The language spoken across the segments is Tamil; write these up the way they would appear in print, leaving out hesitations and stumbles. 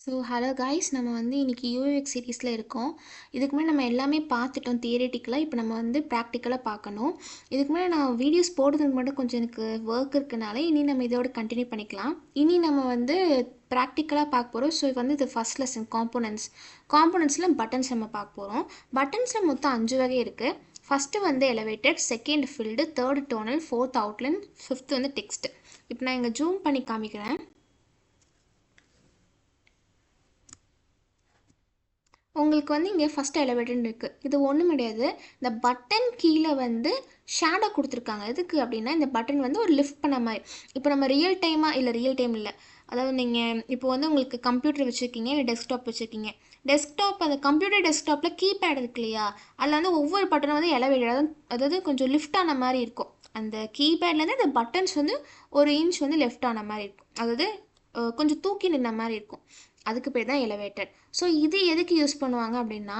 ஸோ ஹலோ காய்ஸ், நம்ம வந்து இன்றைக்கி யூஎக்ஸ் சீரீஸில் இருக்கோம். இதுக்கு முன்னாடி நம்ம எல்லாமே பார்த்துட்டோம் தியரிட்டிக்கலாக. இப்போ நம்ம வந்து ப்ராக்டிக்கலாக பார்க்கணும். இதுக்கு முன்னாடி நான் வீடியோஸ் போடுறதுக்கு மட்டும் கொஞ்சம் எனக்கு ஒர்க் இருக்கனால இனி நம்ம இதோட கண்டினியூ பண்ணிக்கலாம். இனி நம்ம வந்து ப்ராக்டிக்கலாக பார்க்க போகிறோம். ஸோ வந்து இது ஃபஸ்ட் லெசன் காம்போனன்ட்ஸில் பட்டன்ஸ் நம்ம பார்க்க போகிறோம். பட்டன்ஸில் மொத்தம் 5 வகை இருக்குது. ஃபஸ்ட்டு வந்து elevated, second filled, third tonal, fourth outline, fifth வந்து டெக்ஸ்ட். இப்போ நான் இங்கே ஜூம் பண்ணி காமிக்கிறேன். உங்களுக்கு வந்து இங்கே ஃபஸ்ட் எலவேட்டட் இருக்குது. இது ஒன்றும் கிடையாது. இந்த பட்டன் கீழே வந்து ஷேடோ கொடுத்துருக்காங்க. எதுக்கு அப்படின்னா இந்த பட்டன் வந்து ஒரு லிஃப்ட் பண்ண மாதிரி. இப்போ நம்ம ரியல் டைம் இல்லை, அதாவது நீங்கள் இப்போ வந்து உங்களுக்கு கம்ப்யூட்டர் வச்சுருக்கீங்க, இல்லை டெஸ்க்டாப் வச்சுருக்கீங்க. அந்த கம்ப்யூட்டர் டெஸ்க்டாப்பில் கீபேட் இருக்கு இல்லையா, அதில் வந்து ஒவ்வொரு பட்டனும் வந்து எலவேட்டட், அதாவது கொஞ்சம் லிஃப்ட் ஆன மாதிரி இருக்கும். அந்த கீபேட்லேருந்து இந்த பட்டன்ஸ் வந்து ஒரு இன்ச் வந்து லெஃப்ட் ஆன மாதிரி இருக்கும், அதாவது கொஞ்சம் தூக்கி நின்ன மாதிரி இருக்கும். அதுக்கு பேர் தான் எலவேட்டட். ஸோ இது எதுக்கு யூஸ் பண்ணுவாங்க அப்படின்னா,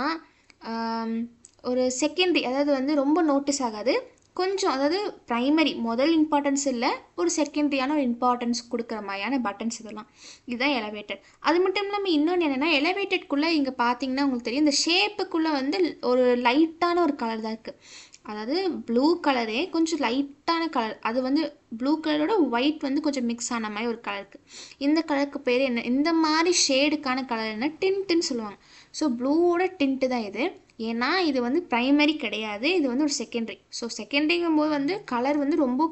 ஒரு செகண்டரி, அதாவது வந்து ரொம்ப நோட்டீஸ் ஆகாது, கொஞ்சம், அதாவது ப்ரைமரி முதல் இம்பார்ட்டன்ஸ் இல்லை, ஒரு செகண்டரியான ஒரு இம்பார்ட்டன்ஸ் கொடுக்குற மாதிரியான பட்டன்ஸ் இதெல்லாம். இதுதான் எலவேட்டட். அது மட்டும் இல்லாமல் இன்னொன்று என்னென்னா, எலவேட்டட்குள்ளே இங்கே பார்த்தீங்கன்னா உங்களுக்கு தெரியும், இந்த ஷேப்புக்குள்ளே வந்து ஒரு லைட்டான ஒரு கலர் தான் இருக்குது. அதாவது ப்ளூ கலரே கொஞ்சம் லைட்டான கலர், அது வந்து ப்ளூ கலரோட ஒயிட் வந்து கொஞ்சம் மிக்ஸ் ஆன மாதிரி ஒரு கலர் இருக்குது. இந்த கலருக்கு பேர் என்ன, இந்த மாதிரி ஷேடுக்கான கலர் என்ன, டின்ட்டுன்னு சொல்லுவாங்க. ஸோ ப்ளூவோட டின்ட்டு தான் இது. ஏன்னா இது வந்து ப்ரைமரி கிடையாது, இது வந்து ஒரு செகண்டரி. ஸோ செகண்டரிங்கும் போது வந்து கலர் வந்து ரொம்ப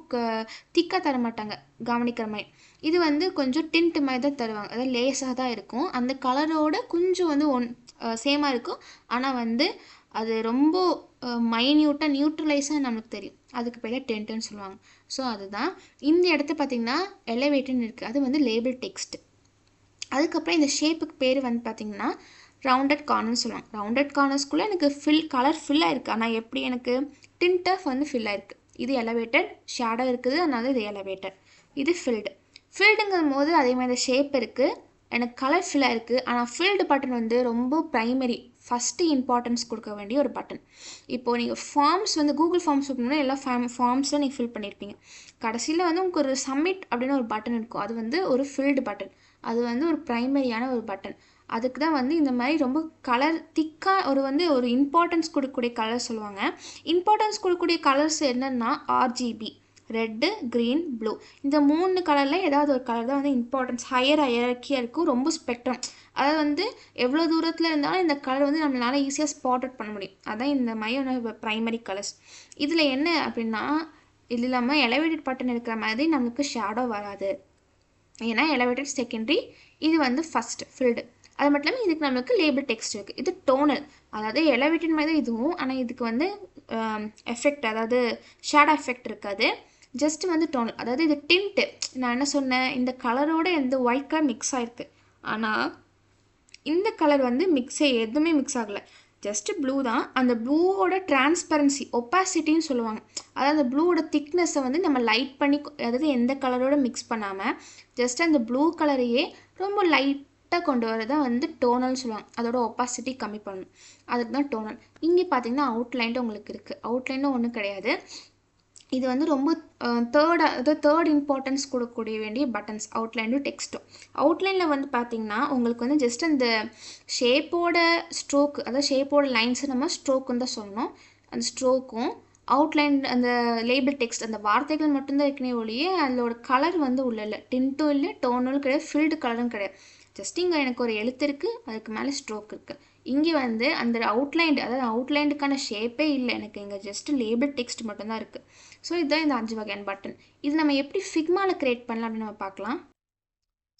திக்காக தர மாட்டாங்க, கவனிக்கிற மாதிரி. இது வந்து கொஞ்சம் டின்ட்டு மாதிரி தான் தருவாங்க, அதாவது லேஸாக தான் இருக்கும். அந்த கலரோட கொஞ்சம் வந்து சேமாக இருக்கும், ஆனால் வந்து அது ரொம்ப மைன்யூட்டாக நியூட்ரலைஸாக நமக்கு தெரியும். அதுக்கு பேர் டென்ட்டுன்னு சொல்லுவாங்க. ஸோ அதுதான் இந்த இடத்த பார்த்திங்கன்னா எலவேட்டட்னு இருக்குது, அது வந்து லேபிள் டெக்ஸ்ட். அதுக்கப்புறம் இந்த ஷேப்புக்கு பேர் வந்து பார்த்திங்கன்னா ரவுண்டட் கார்னர்னு சொல்லுவாங்க. ரவுண்டட் கார்னர்ஸ்குள்ளே எனக்கு கலர் ஃபில்லாக இருக்குது, ஆனால் எப்படி எனக்கு டிண்ட் ஆஃப் வந்து ஃபில்லாக இருக்குது. இது எலவேட்டட், ஷேடோ இருக்குது, அதனால இது எலவேட்டட். இது ஃபில்டுங்கும் போது அதே மாதிரி ஷேப் இருக்குது, எனக்கு கலர் ஃபில்லாக இருக்குது, ஆனால் ஃபில்டு பட்டன் வந்து ரொம்ப ப்ரைமரி, ஃபஸ்ட்டு இம்பார்ட்டன்ஸ் கொடுக்க வேண்டிய ஒரு பட்டன். இப்போது நீங்கள் ஃபார்ம்ஸ் வந்து கூகுள் ஃபார்ம்ஸ் ஓப்பன் எல்லா ஃபார்ம்ஸில் நீங்கள் ஃபில் பண்ணியிருப்பீங்க. கடைசியில் வந்து உங்களுக்கு ஒரு சப்மிட் அப்படின்னு ஒரு பட்டன் இருக்கும், அது வந்து ஒரு ஃபில்டு பட்டன். அது வந்து ஒரு ப்ரைமரியான ஒரு பட்டன். அதுக்கு தான் வந்து இந்த மாதிரி ரொம்ப கலர் திக்காக ஒரு இம்பார்ட்டன்ஸ் கொடுக்கக்கூடிய கலர் சொல்லுவாங்க. இம்பார்ட்டன்ஸ் கொடுக்கக்கூடிய கலர்ஸ் என்னென்னா ஆர்ஜிபி, ரெட்டு, க்ரீன், ப்ளூ. இந்த 3 கலரில் ஏதாவது ஒரு கலர் தான் வந்து இம்பார்ட்டன்ஸ், ஹையர்க்கியாக இருக்கும், ரொம்ப ஸ்பெக்ட்ரம். அதாவது வந்து எவ்வளோ தூரத்தில் இருந்தாலும் இந்த கலர் வந்து நம்மளால் ஈஸியாக ஸ்பாட் அவுட் பண்ண முடியும். அதான் இந்த மாதிரி ப்ரைமரி கலர்ஸ். இதில் என்ன அப்படின்னா, இது இல்லாமல் எலவேட்டட் பட்டன் இருக்கிற மாதிரி நமக்கு ஷேடோ வராது, ஏன்னா எலவேட்டட் செகண்டரி, இது வந்து ஃபஸ்ட்டு ஃபில்டு. அது மட்டும் இல்லாமல் இதுக்கு நம்மளுக்கு லேபிள் டெக்ஸ்ட் இருக்குது. இது டோனல், அதாவது எலவேட்டட் மாதிரி தான் இதுவும், ஆனால் இதுக்கு வந்து எஃபெக்ட், அதாவது ஷேடோ எஃபெக்ட் இருக்காது, ஜஸ்ட் வந்து டோனல். அதாவது இது டின்ட்டு, நான் என்ன சொன்னேன், இந்த கலரோட இந்த ஒயிட் கலர் மிக்ஸ் ஆகிருக்கு, ஆனால் இந்த கலர் வந்து எதுவுமே மிக்ஸ் ஆகலை, ஜஸ்ட்டு ப்ளூ தான். அந்த ப்ளூவோட டிரான்ஸ்பரன்சி, ஒப்பாசிட்டின்னு சொல்லுவாங்க, அதாவது அந்த ப்ளூவோட திக்னஸை வந்து நம்ம லைட் பண்ணி, அதாவது எந்த கலரோட மிக்ஸ் பண்ணாமல் ஜஸ்ட் அந்த ப்ளூ கலரையே ரொம்ப லைட்டாக கொண்டு வரதான் வந்து டோனல்னு சொல்லுவாங்க. அதோட ஒப்பாசிட்டி கம்மி பண்ணணும், அதுக்கு தான் டோனல். இங்கே பார்த்தீங்கன்னா அவுட்லைன்ட்டு உங்களுக்கு இருக்குது. அவுட்லைனும் ஒன்றும் கிடையாது, இது வந்து ரொம்ப தேர்ட் இம்பார்ட்டன்ஸ் கொடுக்கக்கூடிய வேண்டிய பட்டன்ஸ், அவுட்லைனும் டெக்ஸ்ட்டும். அவுட்லைனில் வந்து பார்த்திங்கன்னா உங்களுக்கு வந்து ஜஸ்ட் அந்த ஷேப்போட ஸ்ட்ரோக்கு, அதாவது ஷேப்போட லைன்ஸை நம்ம ஸ்ட்ரோக்குன்னு தான் சொல்லணும். அந்த ஸ்ட்ரோக்கும் அவுட்லைன், அந்த லேபிள் டெக்ஸ்ட், அந்த வார்த்தைகள் மட்டும்தான் இருக்கனே ஒழிய அதோட கலர் வந்து உள்ள இல்லை, டின்ட்டும் இல்லை, டோனும் கிடையாது, ஃபில்டு கலரும் கிடையாது. ஜஸ்ட் இங்கே எனக்கு ஒரு எழுத்து இருக்குது, அதுக்கு மேலே ஸ்ட்ரோக் இருக்குது. இங்கே வந்து அந்த அவுட்லைன், அதாவது அவுட்லைனுக்கான ஷேப்பே இல்லை எனக்கு, இங்கே ஜஸ்ட் லேபிள் டெக்ஸ்ட் மட்டும்தான் இருக்குது. ஸோ இதுதான் இந்த 5 வகையான பட்டன். இது நம்ம எப்படி ஃபிக்மாவில் க்ரியேட் பண்ணலாம் அப்படின்னு நம்ம பார்க்கலாம்.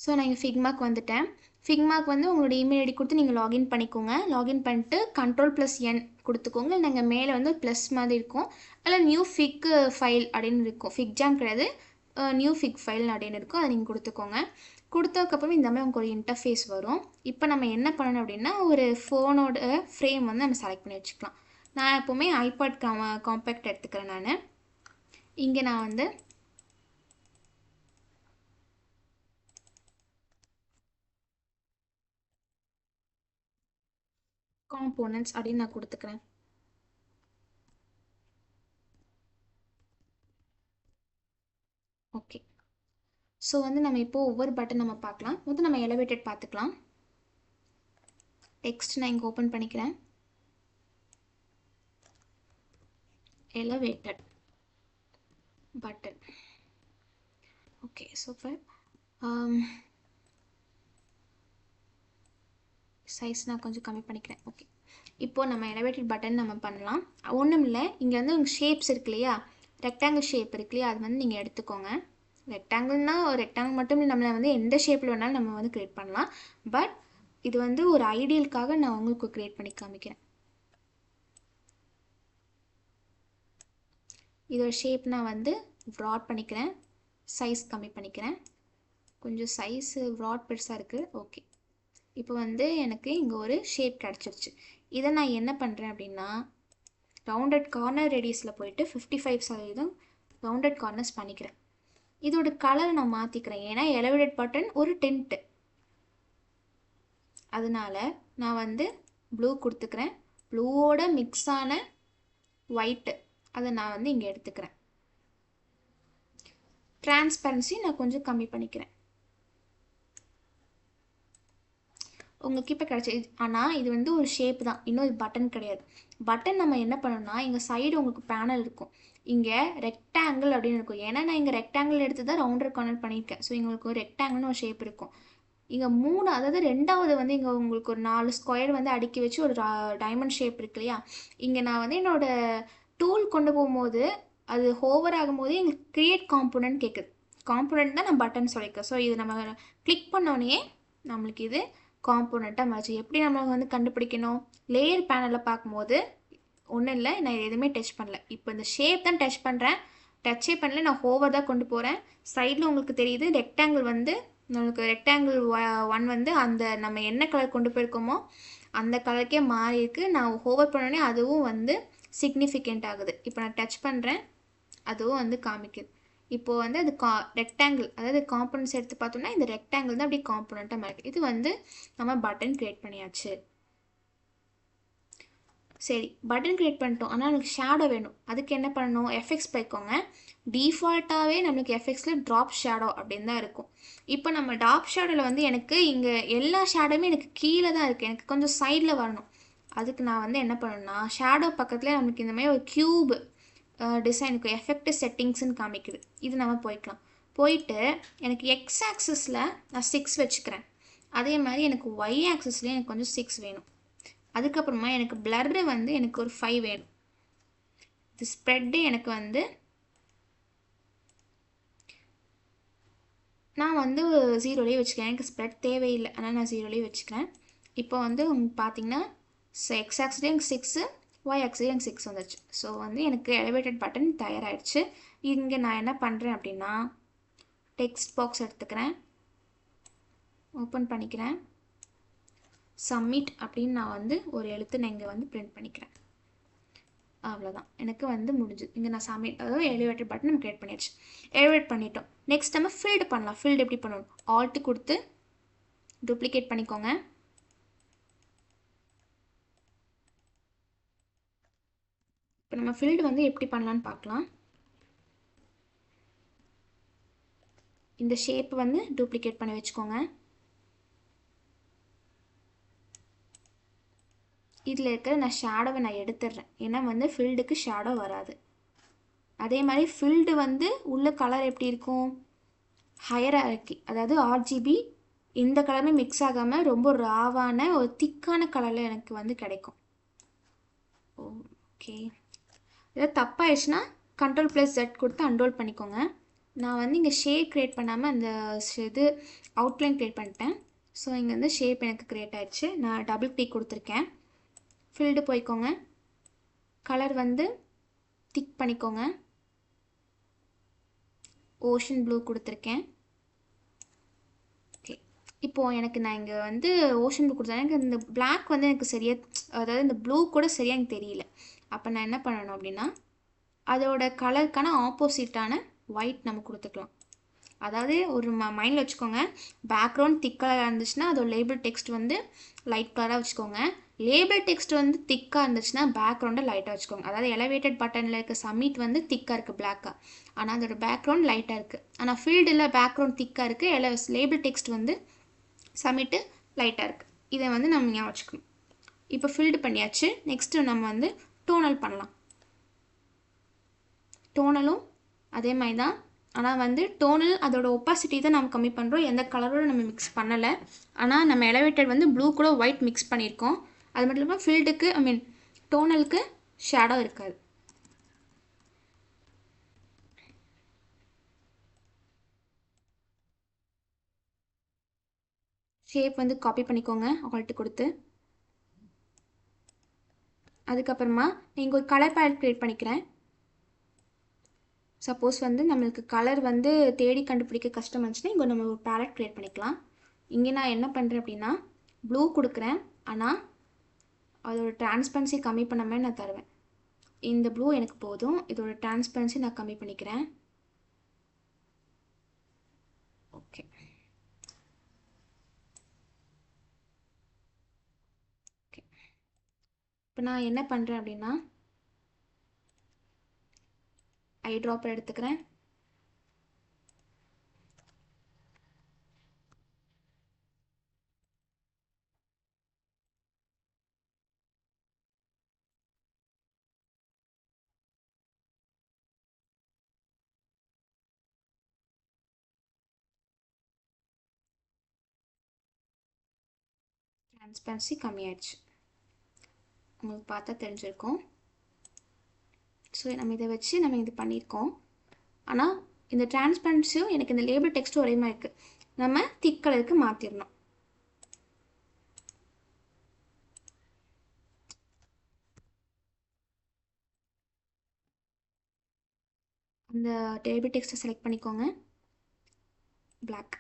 ஸோ நான் இங்கே ஃபிக்மாக்கு வந்துட்டேன். ஃபிக்மாக்கு வந்து உங்களோட இமெயில் ஐடி கொடுத்து நீங்கள் லாகின் பண்ணிக்கோங்க. லாகின் பண்ணிட்டு Ctrl+N கொடுத்துக்கோங்க. நாங்கள் மேலே வந்து ப்ளஸ் மாதிரி இருக்கும், அதில் நியூ ஃபிக் ஃபைல் அப்படின்னு இருக்கும். ஃபிக் ஜாம் கிடையாது, நியூ ஃபிக் ஃபைல் அப்படின்னு இருக்கும், அதை நீங்கள் கொடுத்துக்கோங்க. கொடுத்ததுக்கப்புறம் இந்த மாதிரி உங்களுக்கு ஒரு இன்டர்ஃபேஸ் வரும். இப்போ நம்ம என்ன பண்ணணும் அப்படின்னா, ஒரு ஃபோனோட ஃப்ரேம் வந்து நம்ம செலக்ட் பண்ணி வச்சுக்கலாம். நான் எப்போவுமே ஐபாட் காம்பேக்ட் எடுத்துக்கிறேன். நான் இங்கே வந்து காம்போனன்ட்ஸ் அப்படின்னு நான் கொடுத்துக்கிறேன். ஓகே, ஸோ வந்து நம்ம இப்போது ஒவ்வொரு பட்டன் நம்ம பார்க்கலாம். முதல்ல நம்ம எலவேட்டட் பார்த்துக்கலாம். டெக்ஸ்ட் நான் இங்கே ஓப்பன் பண்ணிக்கிறேன். Elevated button. Okay, super. Size நான் கொஞ்சம் கம்மி பண்ணிக்கிறேன். ஓகே, இப்போது நம்ம எலவேட்டட் பட்டன் நம்ம பண்ணலாம். ஒன்றும் இல்லை, இங்கே வந்து உங்கள் ஷேப்ஸ் இருக்கு இல்லையா, ரெக்டாங்கிள் ஷேப் இருக்கு இல்லையா, அது வந்து நீங்கள் எடுத்துக்கோங்க. ரெக்டாங்கிள்னால் ஒரு ரெக்டாங்கிள் மட்டும் நம்மளை வந்து எந்த ஷேப்பில் வேணாலும் நம்ம வந்து க்ரியேட் பண்ணலாம். பட் இது வந்து ஒரு ஐடியலுக்காக நான் உங்களுக்கு க்ரியேட் பண்ணி காமிக்கிறேன். இதோட ஷேப் நான் வந்து வ்ராட் பண்ணிக்கிறேன், சைஸ் கம்மி பண்ணிக்கிறேன். கொஞ்சம் சைஸு வ்ராட் பெருசாக இருக்குது. ஓகே, இப்போ வந்து எனக்கு இங்கே ஒரு ஷேப் கிடச்சிருச்சு. இதை நான் என்ன பண்ணுறேன் அப்படின்னா, ரவுண்டட் கார்னர் ரேடியஸில் போயிட்டு 55% ரவுண்டட் கார்னர்ஸ் பண்ணிக்கிறேன். இதோட கலரை நான் மாற்றிக்கிறேன், ஏன்னா எலவேட்டட் பட்டன் ஒரு டென்ட்டு, அதனால நான் வந்து ப்ளூ கொடுத்துக்கிறேன். ப்ளூவோட மிக்ஸான ஒயிட்டு அதை நான் வந்து இங்கே எடுத்துக்கிறேன். டிரான்ஸ்பரன்சி நான் கொஞ்சம் கம்மி பண்ணிக்கிறேன். உங்களுக்கு இப்போ கிடச்சி, ஆனால் இது வந்து ஒரு ஷேப் தான், இன்னும் இது பட்டன் கிடையாது. பட்டன் நம்ம என்ன பண்ணணும்னா, இங்கே சைடு உங்களுக்கு பேனல் இருக்கும், இங்கே ரெக்டாங்கிள் அப்படின்னு இருக்கும். ஏன்னா நான் இங்கே ரெக்டாங்கிள் எடுத்து தான் ரவுண்டர் கார்னர் பண்ணியிருக்கேன். ஸோ உங்களுக்கு ஒரு ரெக்டாங்கிள்னு ஒரு ஷேப் இருக்கும். இங்கே 3, அதாவது 2வது வந்து இங்கே உங்களுக்கு ஒரு 4 ஸ்கொயர் வந்து அடுக்கி வச்சு ஒரு டைமண்ட் ஷேப் இருக்கு இல்லையா, இங்கே நான் வந்து என்னோடய டூல் கொண்டு போகும்போது அது ஹோவர் ஆகும்போது எங்களுக்கு க்ரியேட் காம்போனன்ட் கேட்குது. காம்போனன்ட் தான் நான் பட்டன் சொல்லியிருக்கேன். ஸோ இது நம்ம கிளிக் பண்ணோன்னே நம்மளுக்கு இது காம்போனண்ட்டாக மாறிச்சு. எப்படி நம்ம வந்து கண்டுபிடிக்கணும், லேயர் பேனலில் பார்க்கும்போது ஒன்றும் இல்லை, நான் எதுவுமே டச் பண்ணல. இப்போ இந்த ஷேப் தான் டச் பண்ணுறேன், டச்சே பண்ணல, நான் ஹோவர் தான் கொண்டு போகிறேன். சைடில் உங்களுக்கு தெரியுது ரெக்டாங்கிள் வந்து நம்மளுக்கு ரெக்டாங்கிள் 1 வந்து அந்த நம்ம என்ன கலர் கொண்டு போயிருக்கோமோ அந்த கலருக்கே மாறி இருக்குது. நான் ஹோவர் பண்ணோடனே அதுவும் வந்து சிக்னிஃபிகண்ட் ஆகுது. இப்போ நான் டச் பண்ணுறேன், அதுவும் வந்து காமிக்குது. இப்போது வந்து அது ரெக்டாங்கிள், அதாவது காம்போனன்ட்ஸ் எடுத்து பார்த்தோம்னா இந்த ரெக்டாங்கிள் தான் அப்படி காம்போனண்ட்டாக மாறிருக்கு. இது வந்து நம்ம பட்டன் க்ரியேட் பண்ணியாச்சு. சரி, பட்டன் க்ரியேட் பண்ணிட்டோம், ஆனால் எனக்கு ஷேடோ வேணும். அதுக்கு என்ன பண்ணணும், எஃபெக்ட்ஸ் போய்க்கோங்க. டிஃபால்ட்டாகவே நம்மளுக்கு எஃபெக்ட்ஸில் ட்ராப் ஷேடோ அப்படின்னு தான் இருக்கும். இப்போ நம்ம ட்ராப் ஷேடோவில் வந்து எனக்கு இங்கே எல்லா ஷேடோவுமே எனக்கு கீழே தான் இருக்குது, எனக்கு கொஞ்சம் சைடில் வரணும். அதுக்கு நான் வந்து என்ன பண்ணணும்னா, ஷேடோ பக்கத்தில் நம்மளுக்கு இந்த மாதிரி ஒரு க்யூப் டிசைனுக்கு எஃபெக்ட் செட்டிங்ஸ்ன்னு காமிக்குது, இது நம்ம போய்க்கலாம். போயிட்டு எனக்கு எக்ஸ் ஆக்சிஸில் நான் 6 வச்சுக்கிறேன். அதே மாதிரி எனக்கு ஒய் ஆக்சிஸ்லேயும் எனக்கு கொஞ்சம் 6 வேணும். அதுக்கப்புறமா எனக்கு பிளர்ரு வந்து எனக்கு ஒரு 5 வேணும். இது ஸ்ப்ரெட்டு எனக்கு வந்து நான் வந்து 0லேயே வச்சுக்கிறேன், எனக்கு ஸ்ப்ரெட் தேவையில்லை, ஆனால் நான் 0லேயே வச்சுக்கிறேன். இப்போ வந்து உங்களுக்கு பார்த்தீங்கன்னா எக்ஸ் ஆக்ஸ்லேயும் எனக்கு 6, ஒய் ஆக்ஸ்லேயும் எனக்கு 6 வந்துடுச்சு. ஸோ வந்து எனக்கு எலிவேட்டட் பட்டன் தயாராகிடுச்சு. இங்கே நான் என்ன பண்ணுறேன் அப்படின்னா, டெக்ஸ்ட் பாக்ஸ் எடுத்துக்கிறேன், ஓப்பன் பண்ணிக்கிறேன், சப்மிட் அப்படின்னு நான் வந்து ஒரு எழுத்து நான் இங்கே வந்து பிரிண்ட் பண்ணிக்கிறேன். அவ்வளோதான், எனக்கு வந்து முடிஞ்சுது. இங்கே நான் சப்மிட், அதாவது எலிவேட்டட் பட்டன் நம்ம க்ரியேட் பண்ணியாச்சு. எலிவேட் பண்ணிட்டோம். நெக்ஸ்ட் நம்ம ஃபில்டு பண்ணலாம். ஃபில்டு எப்படி பண்ணணும், ஆல்ட்டு கொடுத்து டூப்ளிகேட் பண்ணிக்கோங்க. இப்போ நம்ம ஃபில்டு வந்து எப்படி பண்ணலான்னு பார்க்கலாம். இந்த ஷேப் வந்து டூப்ளிகேட் பண்ணி வச்சுக்கோங்க. இதில் இருக்கிற நான் ஷேடோவை நான் எடுத்துடுறேன், ஏன்னா வந்து ஃபில்டுக்கு ஷேடோ வராது. அதே மாதிரி ஃபில்டு வந்து உள்ள கலர் எப்படி இருக்கும், ஹையரார்கி, அதாவது RGB இந்த கலருமே மிக்ஸ் ஆகாமல் ரொம்ப ராவான ஒரு திக்கான கலரில் எனக்கு வந்து கிடைக்கும். ஓகே, ஏதாவது தப்பாகிடுச்சுன்னா Ctrl+Z கொடுத்து அன்ரோல் பண்ணிக்கோங்க. நான் வந்து இங்கே ஷேப் க்ரியேட் பண்ணாமல் அந்த இது அவுட்லைன் க்ரியேட் பண்ணிட்டேன். ஸோ இங்கே வந்து ஷேப் எனக்கு க்ரியேட் ஆகிடுச்சு. நான் டபுள் கிளிக் கொடுத்துருக்கேன். ஃபில்டு போய்க்கோங்க, கலர் வந்து திக் பண்ணிக்கோங்க, ஓஷன் ப்ளூ கொடுத்துருக்கேன். ஓகே, இப்போது எனக்கு நான் இங்கே வந்து ஓஷன் ப்ளூ கொடுத்தேன், எனக்கு இந்த பிளாக் வந்து எனக்கு சரியாக, அதாவது இந்த ப்ளூ கூட சரியாக எனக்கு தெரியல. அப்போ நான் என்ன பண்ணணும் அப்படின்னா, அதோட கலருக்கான ஆப்போசிட்டான ஒயிட் நம்ம கொடுத்துக்கலாம். அதாவது ஒரு மைண்டில் வச்சுக்கோங்க, பேக்ரவுண்ட் திக் கலராக இருந்துச்சுன்னா அதோட லேபிள் டெக்ஸ்ட் வந்து லைட் கலராக வச்சுக்கோங்க. லேபிள் டெக்ஸ்ட் வந்து திக்காக இருந்துச்சுன்னா பேக்ரவுண்டை லைட்டாக வச்சுக்கோங்க. அதாவது எலவேட்டட் பட்டனில் இருக்க சப்மிட் வந்து திக்காக இருக்குது பிளாக்காக, ஆனால் அதோட பேக்ரவுண்ட் லைட்டாக இருக்குது. ஆனால் ஃபீல்டில் பேக்ரவுண்ட் திக்காக இருக்குது, லேபிள் டெக்ஸ்ட் வந்து சப்மிட்டு லைட்டாக இருக்குது. இதை வந்து நம்ம ஞாபகம் வச்சுக்கணும். இப்போ ஃபில்டு பண்ணியாச்சு. நெக்ஸ்ட்டு நம்ம வந்து டோனல் பண்ணலாம். டோனலும் அதே மாதிரி தான். ஆனால் வந்து டோனல் அதோட ஒப்பாசிட்டி தான் நம்ம கம்மி பண்ணுறோம். எந்த கலரோட நம்ம மிக்ஸ் பண்ணலை. ஆனால் நம்ம எலவேட்டட் வந்து ப்ளூ கூட ஒயிட் மிக்ஸ் பண்ணியிருக்கோம். அது மட்டும் இல்லாமல் ஃபில்டுக்கு டோனலுக்கு ஷேடோ இருக்காது. ஷேப் வந்து காப்பி பண்ணிக்கோங்க ஆல்ட்டு கொடுத்து. அதுக்கப்புறமா இங்கே ஒரு கலர் பேலட் க்ரியேட் பண்ணிக்கிறேன். சப்போஸ் வந்து நம்மளுக்கு கலர் வந்து தேடி கண்டுபிடிக்க கஷ்டம் இருந்துச்சுன்னா இங்கே நம்ம ஒரு பேலட் க்ரியேட் பண்ணிக்கலாம். இங்கே நான் என்ன பண்ணுறேன் அப்படின்னா ப்ளூ கொடுக்குறேன். ஆனால் அதோட டிரான்ஸ்பரன்சி கம்மி பண்ணாமல் நான் தருவேன். இந்த ப்ளூ எனக்கு போதும். இதோட டிரான்ஸ்பரன்சி நான் கம்மி பண்ணிக்கிறேன். ஓகே. ஓகே, இப்போ நான் என்ன பண்ணுறேன் அப்படின்னா ஐ ட்ராப்பர் எடுத்துக்கிறேன். டிரான்ஸ்பரன்சி கம்மியாயிடுச்சு, உங்களுக்கு பார்த்தா தெரிஞ்சிருக்கும். ஸோ நம்ம இதை வச்சு நம்ம இது பண்ணியிருக்கோம். ஆனால் இந்த டிரான்ஸ்பரன்சியும் எனக்கு இந்த லேபிள் டெக்ஸ்ட்டும் ஒரே மாதிரி இருக்குது. நம்ம திக் கலருக்கு மாற்றிடணும். அந்த லேபிள் டெக்ஸ்ட்டை செலக்ட் பண்ணிக்கோங்க. Black.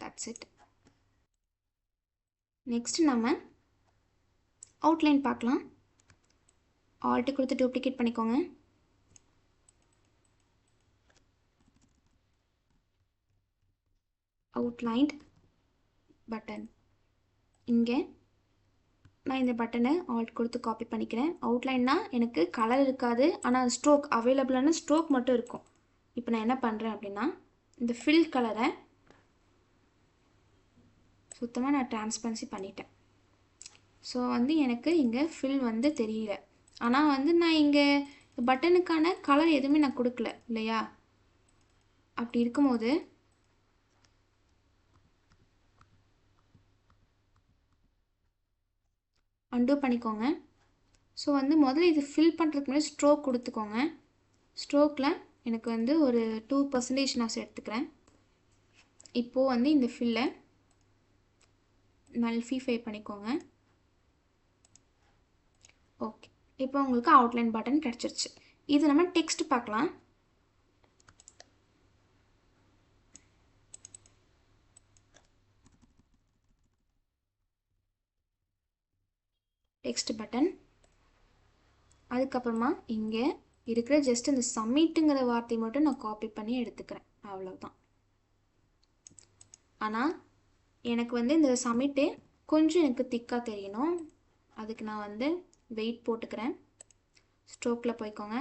That's it. நெக்ஸ்ட் நம்ம அவுட்லைன் பார்க்கலாம். ஆல்ட்டு கொடுத்து டூப்ளிகேட் பண்ணிக்கோங்க. அவுட்லைன்ட் பட்டன். இங்கே நான் இந்த பட்டனை ஆல்ட் கொடுத்து காப்பி பண்ணிக்கிறேன். அவுட்லைன்னா எனக்கு கலர் இருக்காது, ஆனால் ஸ்ட்ரோக் அவைலபிளான ஸ்ட்ரோக் மட்டும் இருக்கும். இப்போ நான் என்ன பண்ணுறேன் அப்படின்னா இந்த ஃபில் கலரை சுத்தமாக நான் டிரான்ஸ்பரன்சி பண்ணிட்டேன். ஸோ வந்து எனக்கு இங்கே ஃபில் வந்து தெரியல. ஆனால் வந்து நான் இங்கே பட்டனுக்கான கலர் எதுவுமே நான் கொடுக்கல இல்லையா? அப்படி இருக்கும்போது அன்டூ பண்ணிக்கோங்க. ஸோ வந்து முதல்ல இது ஃபில் பண்ணுறதுக்கு முன்னாடி ஸ்ட்ரோக் கொடுத்துக்கோங்க. ஸ்ட்ரோக்கில் எனக்கு வந்து ஒரு 2% நான் எடுத்துக்கிறேன். இப்போது வந்து இந்த ஃபில்லை நல்ஃபிஃபை பண்ணிக்கோங்க. ஓகே, இப்போ உங்களுக்கு அவுட்லைன் பட்டன் கிடச்சிருச்சு. இது நம்ம டெக்ஸ்ட் பார்க்கலாம். Text button. அதுக்கப்புறமா இங்கே இருக்கிற ஜஸ்ட் இந்த சப்மிட்டுங்கிற வார்த்தை மட்டும் நான் காப்பி பண்ணி எடுத்துக்கிறேன், அவ்வளோதான். ஆனால் எனக்கு வந்து இந்த சப்மிட்டு கொஞ்சம் எனக்கு திக்காக தெரியணும். அதுக்கு நான் வந்து வெயிட் போட்டுக்கிறேன். ஸ்ட்ரோக்கில் போய்க்கோங்க.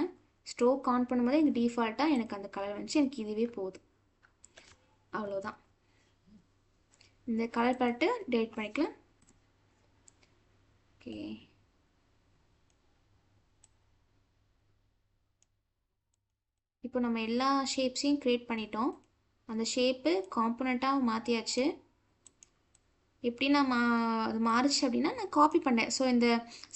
ஸ்ட்ரோக் ஆன் பண்ணும்போது எனக்கு டிஃபால்ட்டாக எனக்கு அந்த கலர் வந்துச்சு. எனக்கு இதுவே போதும், அவ்வளோதான். இந்த கலர் பாட்டு டேட் பண்ணிக்கலாம். ஓகே, இப்போ நம்ம எல்லா ஷேப்ஸையும் க்ரியேட் பண்ணிட்டோம். அந்த ஷேப்பு காம்பனண்ட்டாக மாற்றியாச்சு. எப்படி நான் அது மாறிச்சு அப்படின்னா நான் காப்பி பண்ணேன். ஸோ இந்த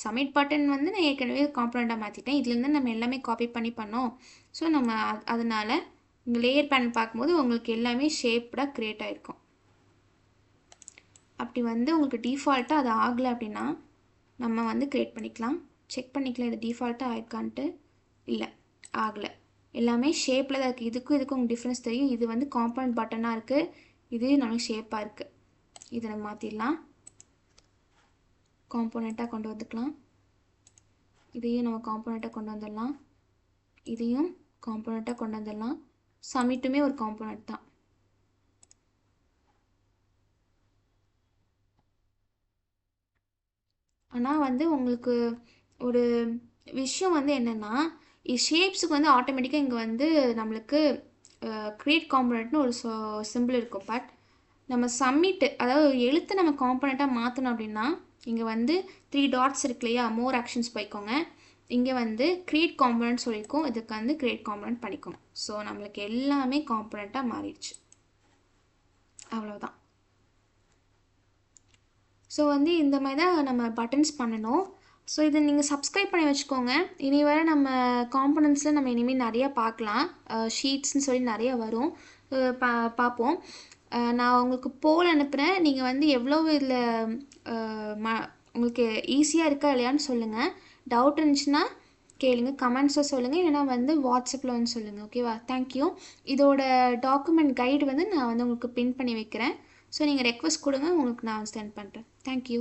சப்மிட் பட்டன் வந்து நான் ஏற்கனவே காம்பனண்ட்டாக மாற்றிட்டேன். இதுலேருந்து நம்ம எல்லாமே காப்பி பண்ணி பண்ணோம். ஸோ நம்ம அதனால் இங்கே லேயர் பேனல் பார்க்கும்போது உங்களுக்கு எல்லாமே ஷேப்டாக க்ரியேட் ஆகிருக்கும். அப்படி வந்து உங்களுக்கு டிஃபால்ட்டாக அது ஆகலை அப்படின்னா நம்ம வந்து க்ரியேட் பண்ணிக்கலாம். செக் பண்ணிக்கலாம் இது டிஃபால்ட்டாக ஆயிருக்கான்ட்டு. இல்லை, ஆகலை. எல்லாமே ஷேப்பில் தான் இருக்குது. இதுக்கும் உங்களுக்கு டிஃப்ரென்ஸ் தெரியும். இது வந்து காம்பனண்ட் பட்டனாக இருக்குது, இது நம்மளுக்கு ஷேப்பாக இருக்குது. இதை நம்ம மாற்றிடலாம். காம்போனண்ட்டாக கொண்டு வந்துக்கலாம். இதையும் நம்ம காம்போனண்ட்டாக கொண்டு வந்துடலாம். இதையும் காம்போனண்ட்டாக கொண்டு வந்துடலாம். சப்மிட்டுமே ஒரு காம்போனண்ட் தான். ஆனால் வந்து உங்களுக்கு ஒரு விஷயம் வந்து என்னென்னா ஷேப்ஸுக்கு வந்து ஆட்டோமேட்டிக்காக இங்கே வந்து நம்மளுக்கு க்ரியேட் காம்போனண்ட்னு ஒரு சிம்பிள் இருக்கும். பட் நம்ம சப்மிட்டு, அதாவது எழுத்து நம்ம காம்போனண்ட்டாக மாற்றணும் அப்படின்னா இங்கே வந்து 3 டாட்ஸ் இருக்கு இல்லையா, மோர் ஆக்ஷன்ஸ் போய்க்கோங்க. இங்கே வந்து க்ரியேட் காம்பனன்ட் சொல்லியிருக்கோம், இதுக்கு வந்து க்ரியேட் காம்பனன்ட் பண்ணிக்கோங்க. ஸோ நம்மளுக்கு எல்லாமே காம்பனண்ட்டாக மாறிடுச்சு. அவ்வளோதான். ஸோ வந்து இந்த மாதிரி தான் நம்ம பட்டன்ஸ் பண்ணணும். ஸோ இதை நீங்கள் சப்ஸ்கிரைப் பண்ணி வச்சுக்கோங்க. இனி வர நம்ம காம்பனன்ட்ஸில் நம்ம இனிமேல் நிறையா பார்க்கலாம். ஷீட்ஸ்னு சொல்லி நிறையா வரும், பார்ப்போம். நான் உங்களுக்கு போல் அனுப்புகிறேன். நீங்கள் வந்து எவ்வளோ இதில் உங்களுக்கு ஈஸியாக இருக்கா இல்லையான்னு சொல்லுங்கள். டவுட் இருந்துச்சுன்னா கேளுங்க, கமெண்ட்ஸில் சொல்லுங்கள், இல்லைனா வந்து வாட்ஸ்அப்பில் வந்து சொல்லுங்கள். ஓகேவா? தேங்க்யூ. இதோட டாக்குமெண்ட் கைடு வந்து நான் வந்து உங்களுக்கு பின் பண்ணி வைக்கிறேன். ஸோ நீங்கள் ரெக்வஸ்ட் கொடுங்க, உங்களுக்கு நான் சென்ட் பண்ணுறேன். தேங்க்யூ.